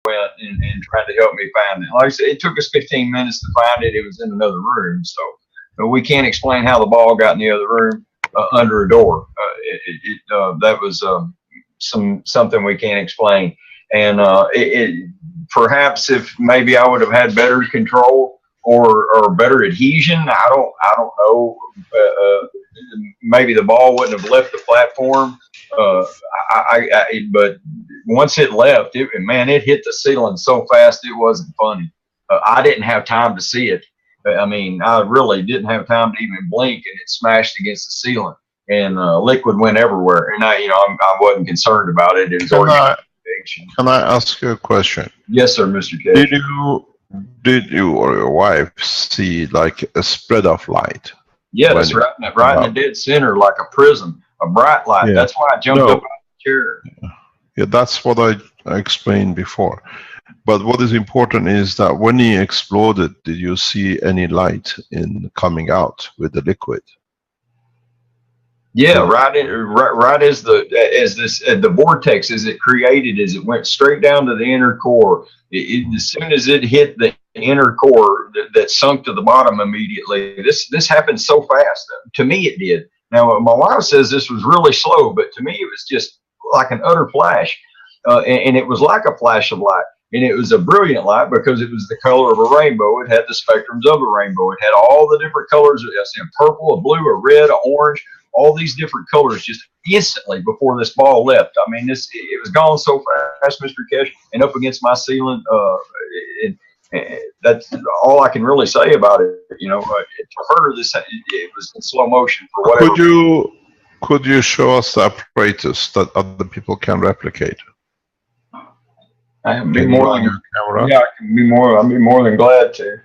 went and tried to help me find it. Like I said, it took us 15 minutes to find it. It was in another room, so we can't explain how the ball got in the other room under a door. That was something we can't explain. And perhaps if maybe I would have had better control or better adhesion, I don't know. Maybe the ball wouldn't have left the platform. But once it left, it hit the ceiling so fast it wasn't funny. I didn't have time to see it. I mean, I really didn't have time to even blink, and it smashed against the ceiling, and liquid went everywhere. And I wasn't concerned about it. It was Can I ask you a question? Yes, sir, Mr. K. Did you or your wife see like a spread of light? Yeah, that's right in the dead center, like a prism, a bright light. Yeah. That's why I jumped up out of the chair. Yeah, that's what I explained before. But what is important is that when he exploded, did you see any light coming out with the liquid? Yeah, right as the vortex as it created, as it went straight down to the inner core. As soon as it hit the inner core, that sunk to the bottom immediately. This happened so fast. To me, it did. Now, my wife says this was really slow, but to me, it was just like an utter flash, and it was like a flash of light. And it was a brilliant light because it was the color of a rainbow. It had the spectrums of a rainbow. It had all the different colors. I see a purple, a blue, a red, a orange, all these different colors just instantly before this ball left. I mean, it was gone so fast, Mr. Kesh, and up against my ceiling. That's all I can really say about it. For her, it was in slow motion for whatever. Could you show us the apparatus that other people can replicate? I'd be more than glad to.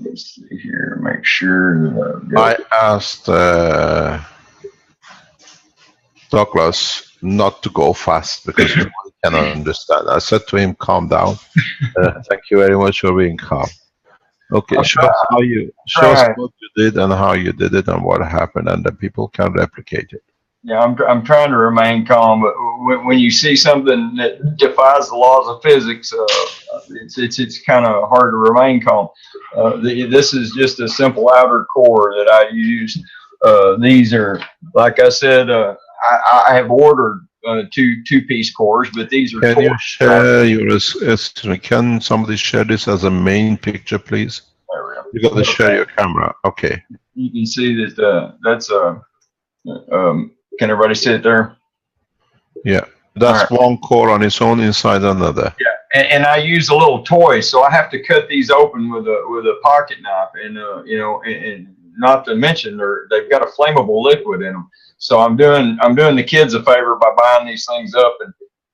Let's see here, make sure. I asked Douglas not to go fast because he cannot understand. I said to him, "Calm down." Thank you very much for being calm. Okay, show us what you did and how you did it and what happened, and the people can replicate it. Yeah, I'm trying to remain calm, but when you see something that defies the laws of physics, it's kind of hard to remain calm. This is just a simple outer core that I used. These are, like I said, I have ordered two-piece cores, but these are. Can you share can somebody share this as a main picture, please? There we go. You got to share your camera. Okay. You can see that that's a. Can everybody see it there? Yeah, that's right. One core on its own inside another. Yeah, and I use a little toy, so I have to cut these open with a pocket knife, and and not to mention they've got a flammable liquid in them. So I'm doing the kids a favor by buying these things up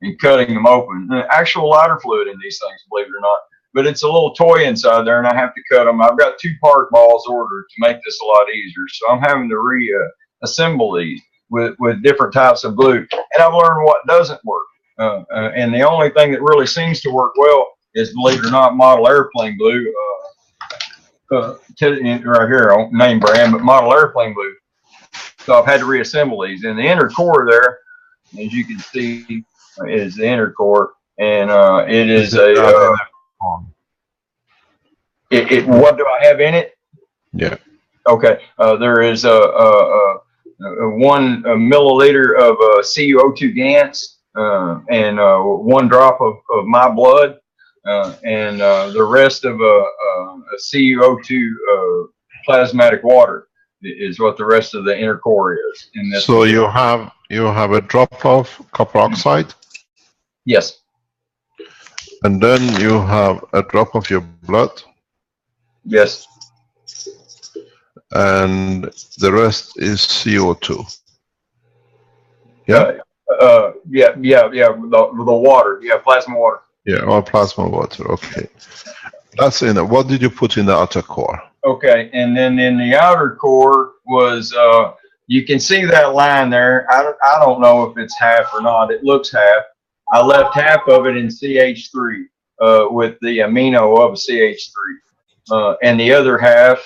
and cutting them open. Actual lighter fluid in these things, believe it or not. But it's a little toy inside there, and I have to cut them. I've got 2 part balls ordered to make this a lot easier, so I'm having to reassemble these with different types of glue, and I've learned what doesn't work. And the only thing that really seems to work well is, believe it or not, model airplane glue. Right here, name brand, but model airplane glue. So I've had to reassemble these. And the inner core there, as you can see, is the inner core, and it is a. What do I have in it? Yeah. Okay. There is a 1 milliliter of CuO2 gas, and 1 drop of my blood, and the rest of a CuO2 plasmatic water is what the rest of the inner core is. In this. So you have a drop of copper oxide. Yes. And then you have a drop of your blood. Yes. And the rest is CO2. Yeah. Yeah. The water. Yeah, plasma water. Yeah, or plasma water. Okay. That's in it. What did you put in the outer core? Okay, and then in the outer core was you can see that line there. I don't know if it's half or not. It looks half. I left half of it in CH3 with the amino of a CH3, and the other half.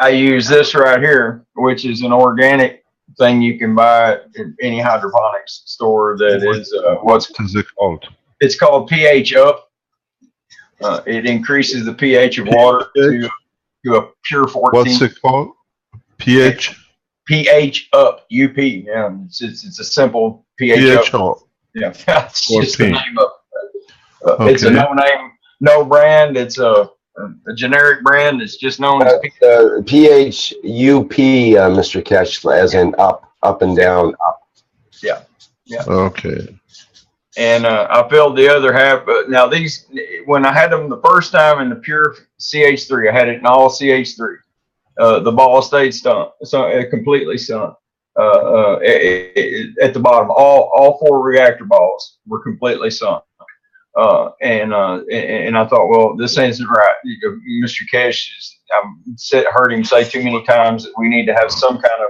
I use this right here, which is an organic thing you can buy at any hydroponics store that is What is it called? it's called pH Up. It increases the pH of water to a pure 14. What's it called? pH? pH Up, UP. Yeah, it's a simple pH pH Up. Up. Yeah, it's just the 14. name of it. It's a Okay. no name, no brand. It's a generic brand. It's just known as PHUP, Mr. Kesh, as in up and down, up. Yeah. Okay. And I filled the other half. But now these, when I had them the first time in the pure CH3, I had it in all CH3. The ball stayed stunk, so completely sunk. At the bottom, all 4 reactor balls were completely sunk. And I thought, well, this ain't right. Mr. Kesh, I've heard him say too many times that we need to have some kind of.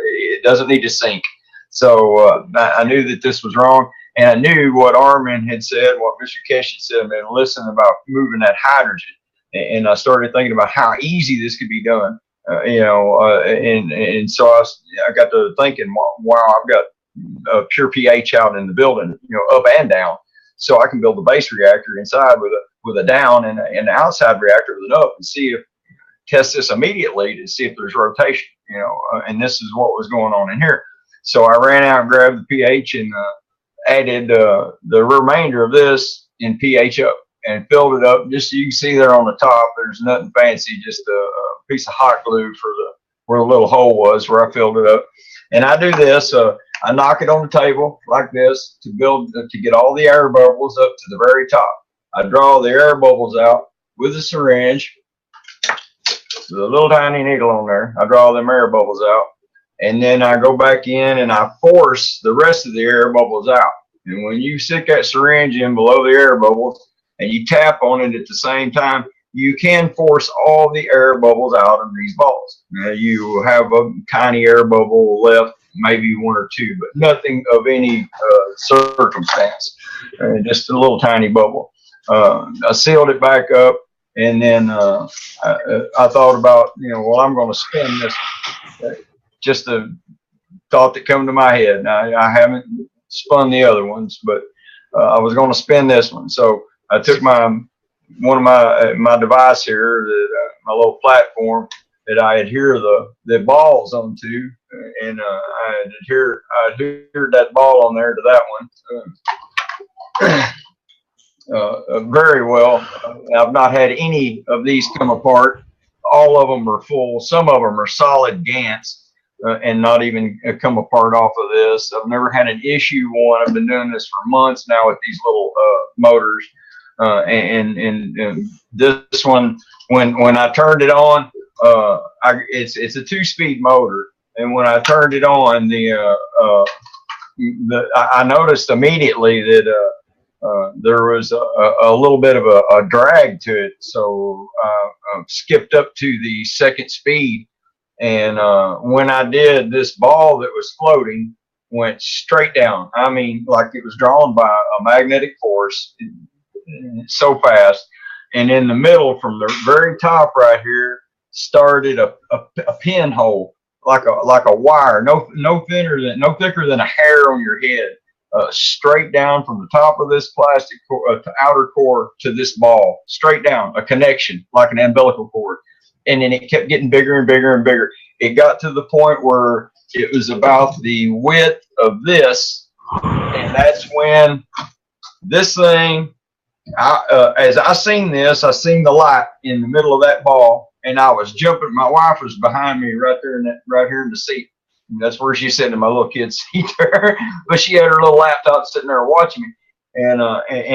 It doesn't need to sink. So I knew that this was wrong, and I knew what Armin had said, what Mr. Kesh had said, and listen about moving that hydrogen. And I started thinking about how easy this could be done. And so I got to thinking, wow, I've got a pure pH out in the building, up and down. So I can build a base reactor inside with a down and an outside reactor with an up, and test this immediately to see if there's rotation, and this is what was going on in here. So I ran out and grabbed the pH and added the remainder of this in pH Up and filled it up. Just so you can see there on the top, there's nothing fancy, just a piece of hot glue for where the little hole was where I filled it up. And I do this. I knock it on the table like this to get all the air bubbles up to the very top. I draw the air bubbles out with a syringe, with a little tiny needle on there. I draw them air bubbles out, and then I go back in and I force the rest of the air bubbles out. And when you stick that syringe in below the air bubbles and you tap on it at the same time, you can force all the air bubbles out of these balls. Now, you have a tiny air bubble left, maybe 1 or 2, but nothing of any circumstance, just a little tiny bubble. I sealed it back up, and then I thought about, well, I'm going to spin this. Just a thought that come to my head. Now, I haven't spun the other ones, but I was going to spin this one. So I took one of my device here, my little platform that I adhere the balls onto, and I adhere that ball on there to that one very well. I've not had any of these come apart. All of them are full. Some of them are solid Gants. And not even come apart off of this. I've never had an issue one. I've been doing this for months now with these little motors. And this one, when I turned it on, it's a 2-speed motor. And when I turned it on, I noticed immediately that there was a little bit of a drag to it. So I skipped up to the 2nd speed. And when I did, this ball that was floating went straight down. I mean, like it was drawn by a magnetic force so fast. And in the middle, from the very top right here, started a pinhole, like a wire, no thicker than a hair on your head, straight down from the top of this plastic outer core to this ball, straight down, a connection like an umbilical cord. And then it kept getting bigger and bigger and bigger. It got to the point where it was about the width of this, and that's when this thing, as I seen this, I seen the light in the middle of that ball, and I was jumping. My wife was behind me right here in the seat. And that's where she's sitting in my little kid's seat there, but she had her little laptop sitting there watching me, and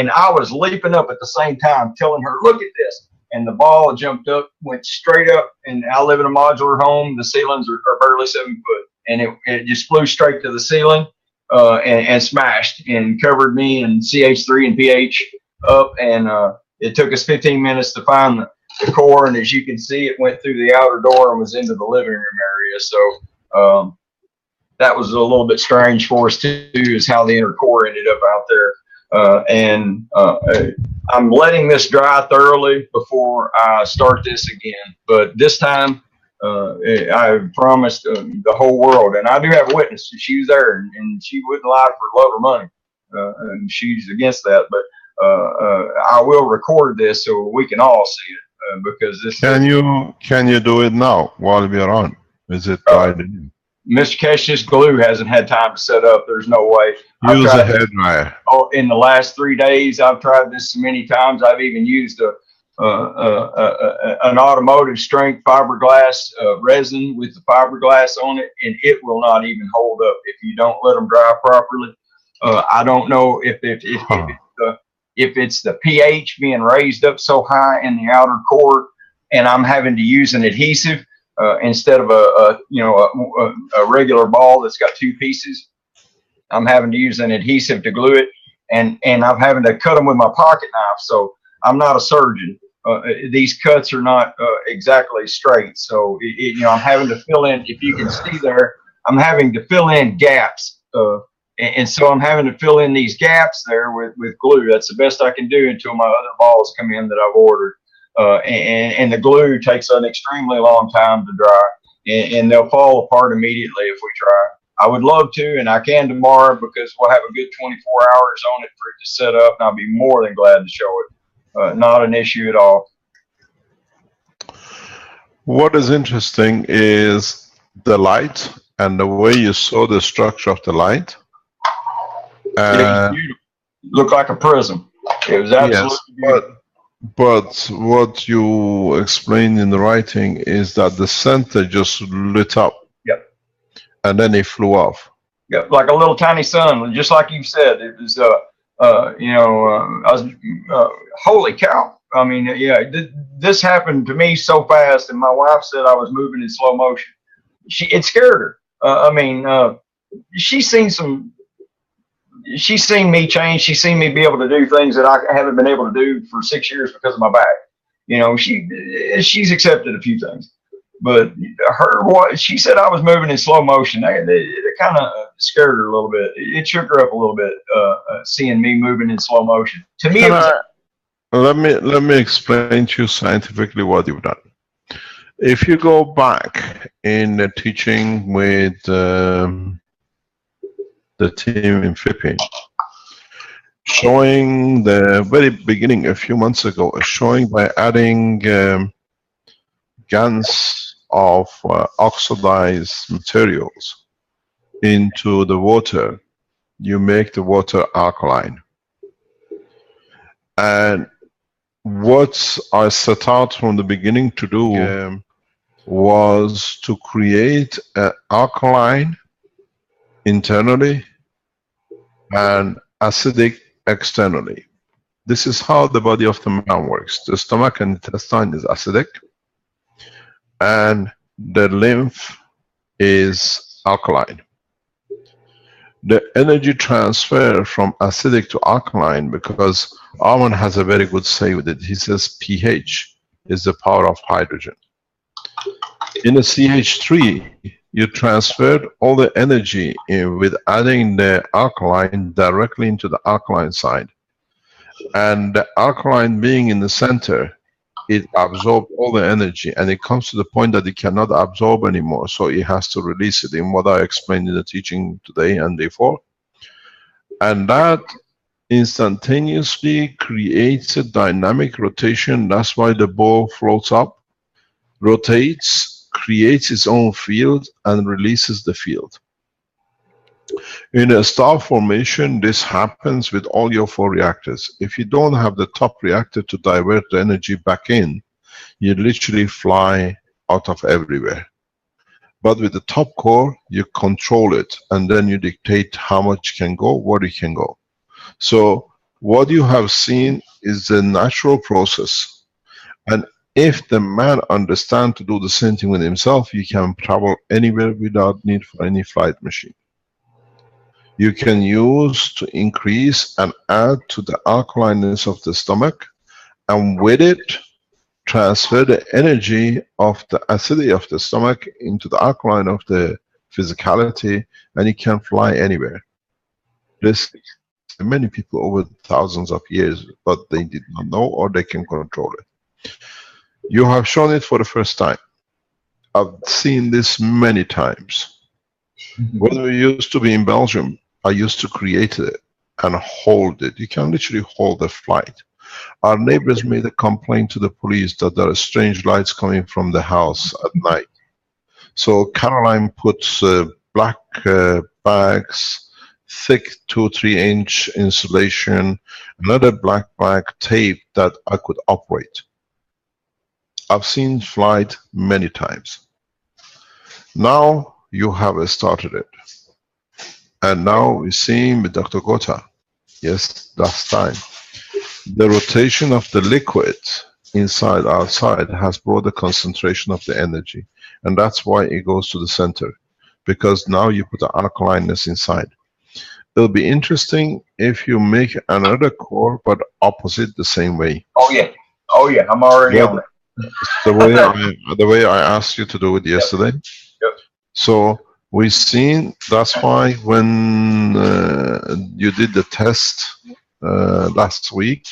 I was leaping up at the same time, telling her, "Look at this." And the ball jumped up, went straight up, and I live in a modular home. The ceilings are barely 7 foot, and it just flew straight to the ceiling and smashed and covered me in CH3 and pH Up. And it took us 15 minutes to find the core, and as you can see, it went through the outer door and was into the living room area. So that was a little bit strange for us too, is how the inner core ended up out there. I'm letting this dry thoroughly before I start this again. But this time I promised the whole world, and I do have a witness. She was there, and she wouldn't lie for love or money, and she's against that. But I will record this so we can all see it because this. Can you do it now while we are on? Is it right? Mr. Kesh's glue hasn't had time to set up. There's no way. Use a hair dryer. Oh, in the last 3 days, I've tried this so many times. I've even used an automotive strength fiberglass resin with the fiberglass on it, and it will not even hold up if you don't let them dry properly. I don't know if it's the pH being raised up so high in the outer core, and I'm having to use an adhesive instead of a regular ball that's got 2 pieces. I'm having to use an adhesive to glue it, and I'm having to cut them with my pocket knife. So I'm not a surgeon. These cuts are not exactly straight. So I'm having to fill in. If you can see there, I'm having to fill in gaps, and so I'm having to fill in these gaps there with glue. That's the best I can do until my other balls come in that I've ordered. And the glue takes an extremely long time to dry, and they'll fall apart immediately if we try. I would love to, and I can tomorrow because we'll have a good 24 hours on it for it to set up, and I'll be more than glad to show it. Not an issue at all. What is interesting is the light and the way you saw the structure of the light. It looked like a prism. It was absolutely beautiful. But what you explained in the writing is that the center just lit up. Yep. And then it flew off. Yep, like a little tiny sun, just like you said. It was, I was, holy cow. I mean, yeah, this happened to me so fast, and my wife said I was moving in slow motion. It scared her. She's seen me change. She's seen me be able to do things that I haven't been able to do for 6 years because of my back. She's accepted a few things, but she said I was moving in slow motion. It kind of scared her a little bit. It shook her up a little bit, seeing me moving in slow motion. To me, let me explain to you scientifically what you've done. If you go back in the teaching with the team in Philippines, showing the very beginning a few months ago, showing by adding GANs of oxidized materials into the water, you make the water alkaline. And what I set out from the beginning to do was to create an alkaline internally and acidic externally. This is how the body of the man works. The stomach and intestine is acidic, and the lymph is alkaline. The energy transfer from acidic to alkaline, because Arman has a very good say with it. He says pH is the power of hydrogen. In a CH3, you transferred all the energy with adding the alkaline directly into the alkaline side. And the alkaline being in the center, it absorbed all the energy, and it comes to the point that it cannot absorb anymore, so it has to release it, in what I explained in the teaching today and before. And that instantaneously creates a dynamic rotation. That's why the ball floats up, rotates, creates its own field, and releases the field. In a star formation, this happens with all your 4 reactors. If you don't have the top reactor to divert the energy back in, you literally fly out of everywhere. But with the top core, you control it, and then you dictate how much can go, where it can go. So what you have seen is the natural process. And if the man understands to do the same thing with himself, you can travel anywhere without need for any flight machine. You can use to increase and add to the alkalineness of the stomach, and with it, transfer the energy of the acidity of the stomach into the alkaline of the physicality, and it can fly anywhere. This many people over thousands of years, but they did not know, or they can control it. You have shown it for the first time. I've seen this many times. When we used to be in Belgium, I used to create it and hold it. You can literally hold a flight. Our neighbors made a complaint to the police that there are strange lights coming from the house at night. So Caroline puts black bags, thick 2-3 inch insulation, another black tape that I could operate. I've seen flight many times. Now you have started it. And now we're seeing with Dr. Gota, yes, last time, the rotation of the liquid inside, outside has brought the concentration of the energy. And that's why it goes to the center. Because now you put the alkalineness inside. It'll be interesting if you make another core, but opposite the same way. Oh yeah. Oh yeah, I'm already on it. The way I asked you to do it yesterday. Yep. So we've seen, that's why when you did the test last week,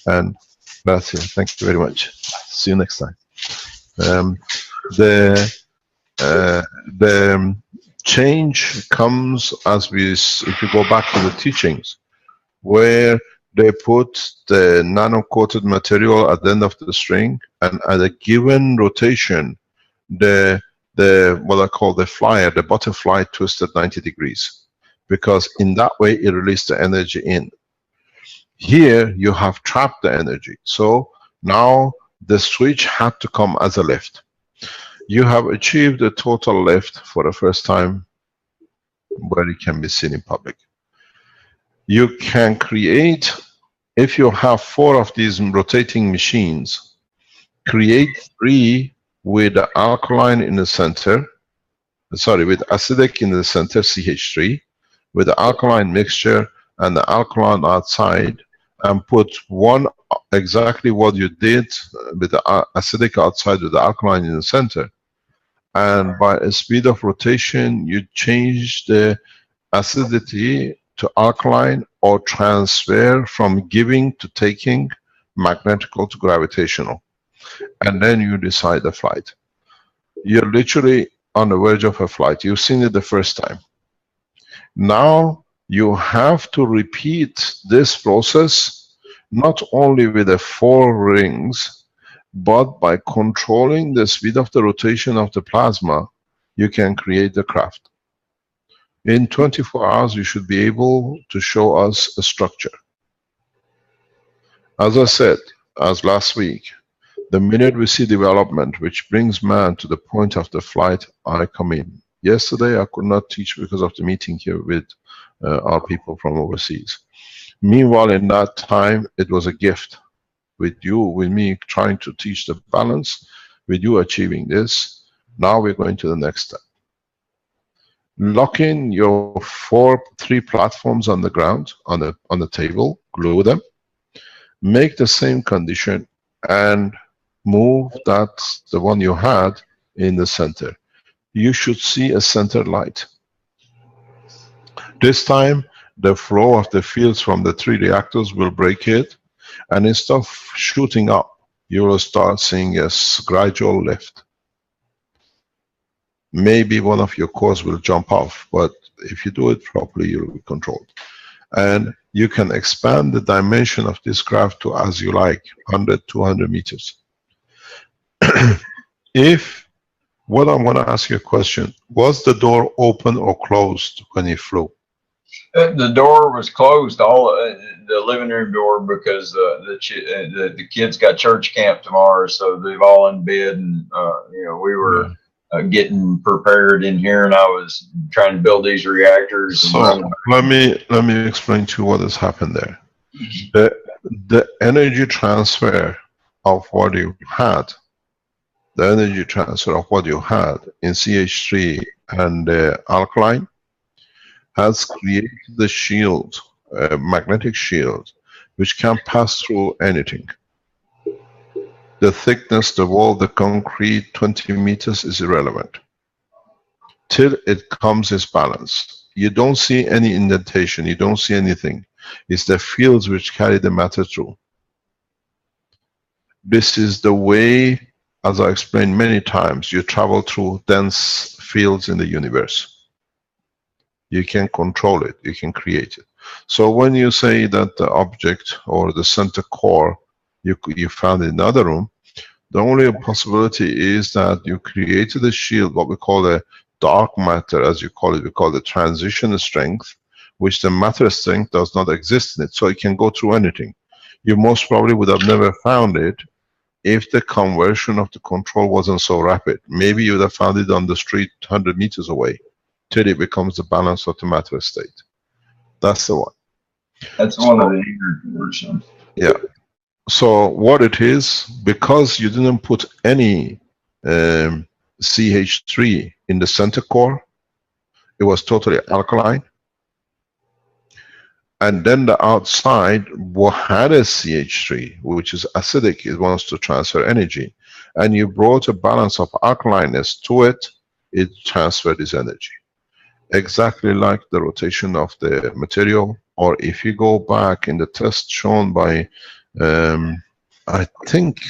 and that's it. Thank you very much. See you next time. The change comes as if you go back to the teachings, where they put the nano-coated material at the end of the string, and at a given rotation, the what I call the flyer, the butterfly twisted 90 degrees, because in that way it released the energy in. Here you have trapped the energy, so now the switch had to come as a lift. You have achieved a total lift for the first time where it can be seen in public. You can create, if you have 4 of these rotating machines, create 3 with the alkaline in the center, sorry, with acidic in the center, CH3, with the alkaline mixture and the alkaline outside, and put one exactly what you did with the acidic outside with the alkaline in the center. And by a speed of rotation, you change the acidity to alkaline, or transfer from giving to taking, magnetical to gravitational. And then you decide the flight. You're literally on the verge of a flight. You've seen it the first time. Now you have to repeat this process, not only with the 4 rings, but by controlling the speed of the rotation of the plasma, you can create the craft. In 24 hours, you should be able to show us a structure. As I said, as last week, the minute we see development which brings man to the point of the flight, I come in. Yesterday, I could not teach because of the meeting here with our people from overseas. Meanwhile, in that time, it was a gift. With you, with me trying to teach the balance, with you achieving this, now we're going to the next step. Lock in your 3 platforms on the ground, on the table, glue them, make the same condition, and move the one you had in the center. You should see a center light. This time, the flow of the fields from the 3 reactors will break it, and instead of shooting up, you will start seeing a gradual lift. Maybe one of your cores will jump off, but if you do it properly, you'll be controlled. And you can expand the dimension of this craft to as you like, 100, 200 meters. What I'm going to ask you a question, was the door open or closed when you flew? The door was closed, the living room door, because the kids got church camp tomorrow, so they've all in bed, and we were getting prepared in here, and I was trying to build these reactors. So let me explain to you what has happened there. The energy transfer of what you had, in CH3 and alkaline, has created the shield, a magnetic shield, which can pass through anything. The thickness, the wall, the concrete, 20 meters is irrelevant. Till it comes as balance. You don't see any indentation, you don't see anything. It's the fields which carry the matter through. This is the way as I explained many times, you travel through dense fields in the universe. You can control it, you can create it. So when you say that the object or the center core you found in another room, the only possibility is that you created a shield, what we call a dark matter, as you call it, we call it transition strength, which the matter strength does not exist in it, so it can go through anything. You most probably would have never found it if the conversion of the control wasn't so rapid. Maybe you would have found it on the street 100 meters away till it becomes the balance of the matter state. That's the one. That's one of the inner versions. Yeah. So what it is, because you didn't put any CH3 in the center core, it was totally alkaline. And then the outside had a CH3, which is acidic, it wants to transfer energy. And you brought a balance of alkalineness to it, it transferred this energy. Exactly like the rotation of the material, or if you go back in the test shown by, I think,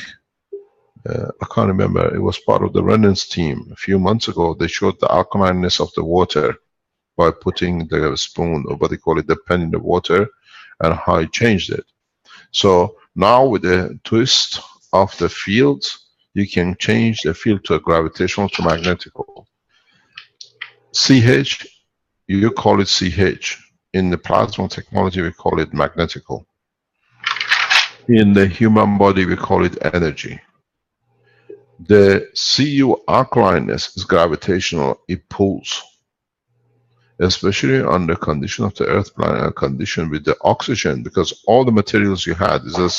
I can't remember, it was part of the Renan's team a few months ago, they showed the alkalineness of the water by putting the spoon, or what they call it, the pen in the water, and how it changed it. So now with the twist of the fields, you can change the field to a gravitational to magnetical. CH, you call it CH. In the plasma technology, we call it magnetical. In the human body, we call it energy. The Cu alkalineness is gravitational, it pulls. Especially under condition of the earth planet condition with the oxygen, because all the materials you had is a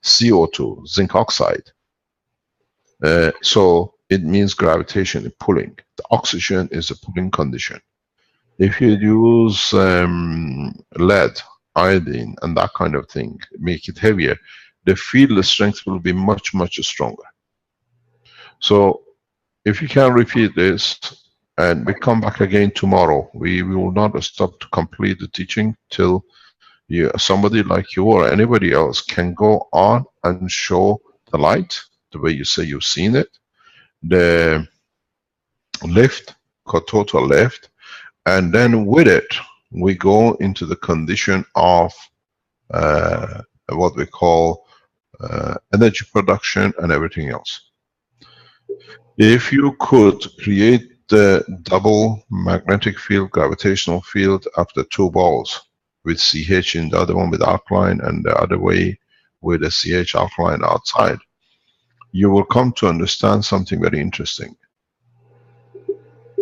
CO2, zinc oxide. So it means gravitation, pulling. The oxygen is a pulling condition. If you use lead, iodine, and that kind of thing, make it heavier, the field strength will be much, much stronger. So if you can repeat this, and we come back again tomorrow, we will not stop to complete the teaching till somebody like you or anybody else can go on and show the light, the way you say you've seen it, the lift, total lift, and then with it, we go into the condition of what we call energy production and everything else. If you could create the double magnetic field, gravitational field after two balls with CH in the other one with alkaline and the other way with a CH alkaline outside, you will come to understand something very interesting.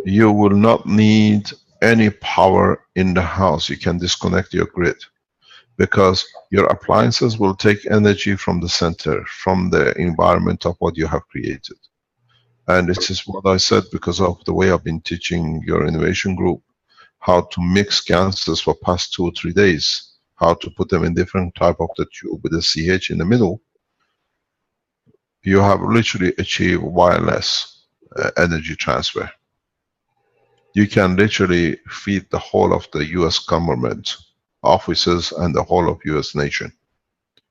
You will not need any power in the house. You can disconnect your grid because your appliances will take energy from the center, from the environment of what you have created. And this is what I said because of the way I've been teaching your innovation group, how to mix gases for past 2 or 3 days, how to put them in different type of the tube with the CH in the middle. You have literally achieved wireless energy transfer. You can literally feed the whole of the US government, offices, and the whole of US nation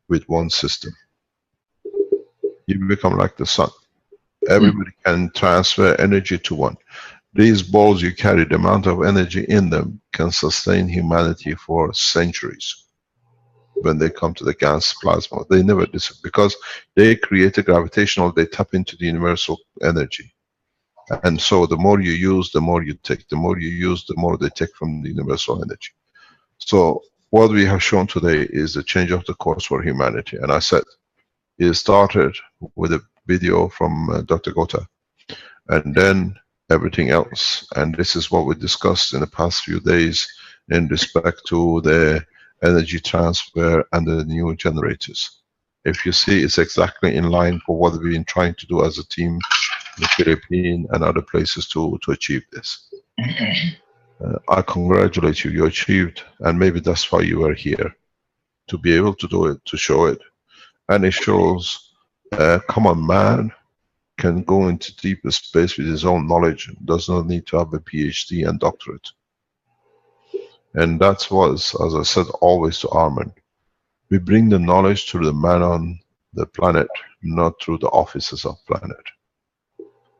with one system. You become like the sun. Everybody can transfer energy to one. These balls you carry, the amount of energy in them can sustain humanity for centuries. When they come to the gas plasma, they never disappear because they create a gravitational, they tap into the universal energy. And so the more you use, the more you take. The more you use, the more they take from the universal energy. So what we have shown today is the change of the course for humanity. And I said, it started with a video from Dr. Gota, and then everything else. And this is what we discussed in the past few days in respect to the energy transfer and the new generators. If you see, it's exactly in line for what we've been trying to do as a team in the Philippines and other places to achieve this. I congratulate you, you achieved, and maybe that's why you are here, to be able to do it, to show it. And it shows a common man can go into deeper space with his own knowledge, does not need to have a PhD and doctorate. And that was, as I said always to Armin, we bring the knowledge to the man on the planet not through the offices of planet.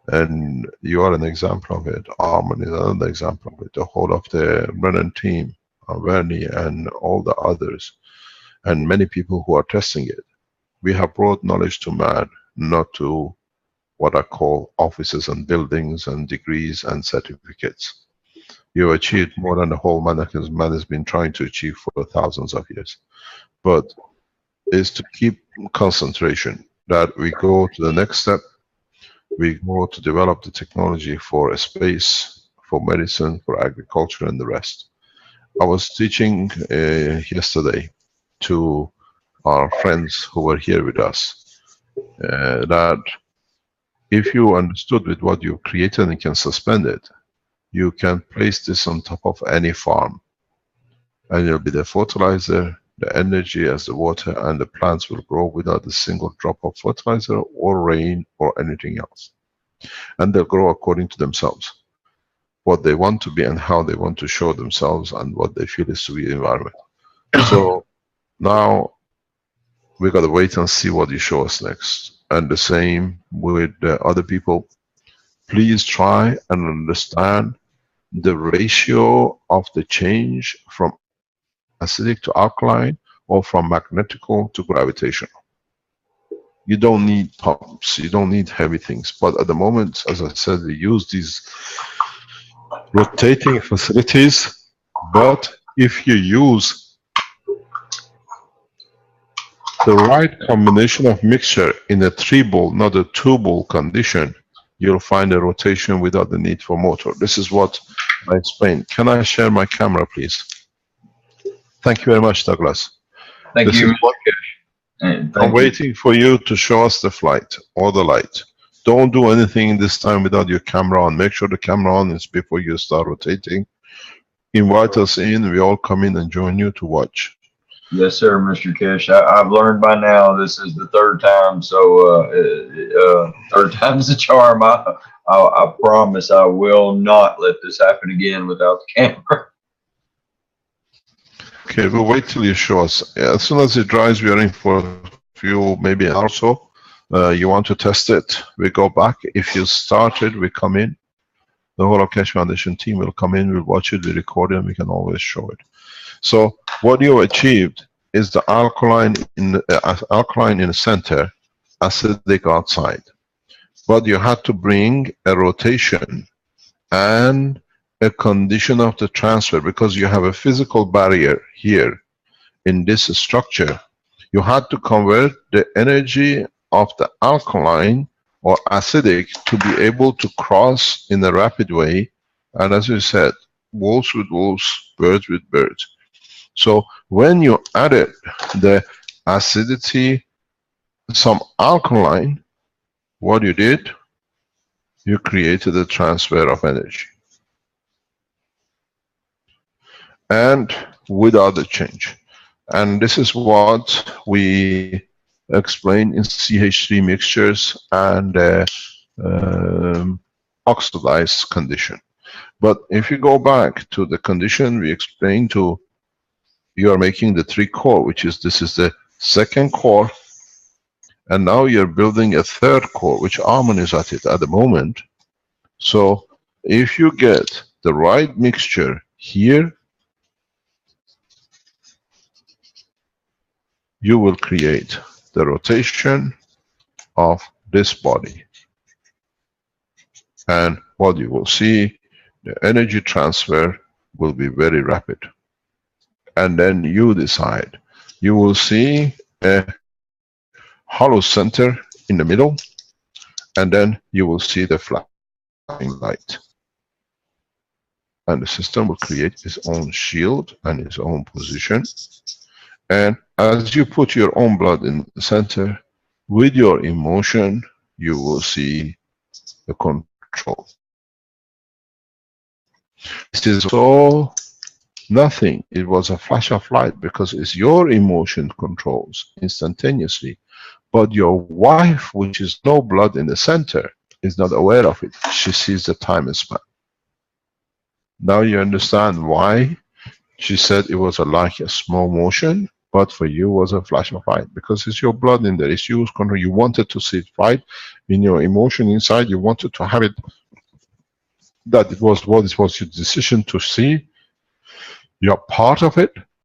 And you are an example of it. Armin is another example of it. The whole of the Brennan team, Vernie and all the others, and many people who are testing it. We have brought knowledge to man, not to what I call offices and buildings and degrees and certificates. You achieved more than the whole man has been trying to achieve for thousands of years. But is to keep concentration, that we go to the next step. We go to develop the technology for a space, for medicine, for agriculture, and the rest. I was teaching yesterday to our friends who were here with us that if you understood with what you created and can suspend it, you can place this on top of any farm, and it'll be the fertilizer, the energy as the water, and the plants will grow without a single drop of fertilizer or rain or anything else. And they'll grow according to themselves, what they want to be and how they want to show themselves and what they feel is to be the environment. So now we got to wait and see what you show us next. And the same with other people. Please try and understand the ratio of the change from acidic to alkaline, or from magnetical to gravitational. You don't need pumps, you don't need heavy things. But at the moment, as I said, we use these rotating facilities. But if you use the right combination of mixture in a 3-ball, not a 2-ball condition, you'll find a rotation without the need for motor. This is what I explained. Can I share my camera, please? Thank you very much, Douglas. Thank you. I'm waiting for you to show us the flight or the light. Don't do anything this time without your camera on. Make sure the camera on is before you start rotating. Invite us in. We all come in and join you to watch. Yes, sir, Mr. Kesh. I've learned by now this is the third time, so third time's the charm. I promise I will not let this happen again without the camera. Okay, we'll wait till you show us. As soon as it dries, we are in for a few, maybe an hour or so. You want to test it, we go back. If you started, we come in. The whole of Keshe Foundation team will come in, we'll watch it, we record it, and we can always show it. So what you achieved is the alkaline in the center, acidic outside. But you had to bring a rotation and a condition of the transfer, because you have a physical barrier here in this structure. You had to convert the energy of the alkaline or acidic to be able to cross in a rapid way. And as you said, wolves with wolves, birds with birds. So when you added the acidity, some alkaline, what you did, you created a transfer of energy. And without a change. And this is what we explain in CH3 mixtures and oxidized condition. But if you go back to the condition we explained to, you are making the 3 core, which is, this is the 2nd core, and now you're building a 3rd core, which Armin is at it at the moment. So if you get the right mixture here, you will create the rotation of this body. And what you will see, the energy transfer will be very rapid. And then you decide. You will see a hollow center in the middle, and then you will see the flying light. And the system will create its own shield and its own position. And as you put your own blood in the center, with your emotion, you will see the control. This is so nothing. It was a flash of light, because it's your emotion controls instantaneously. But your wife, which is no blood in the center, is not aware of it. She sees the time span. Now you understand why she said it was like a small motion. but for you was a flash of light, because it's your blood in there, it's you who's control. You wanted to see it right in your emotion inside. You wanted to have it, that it was what it was your decision to see. You're part of it,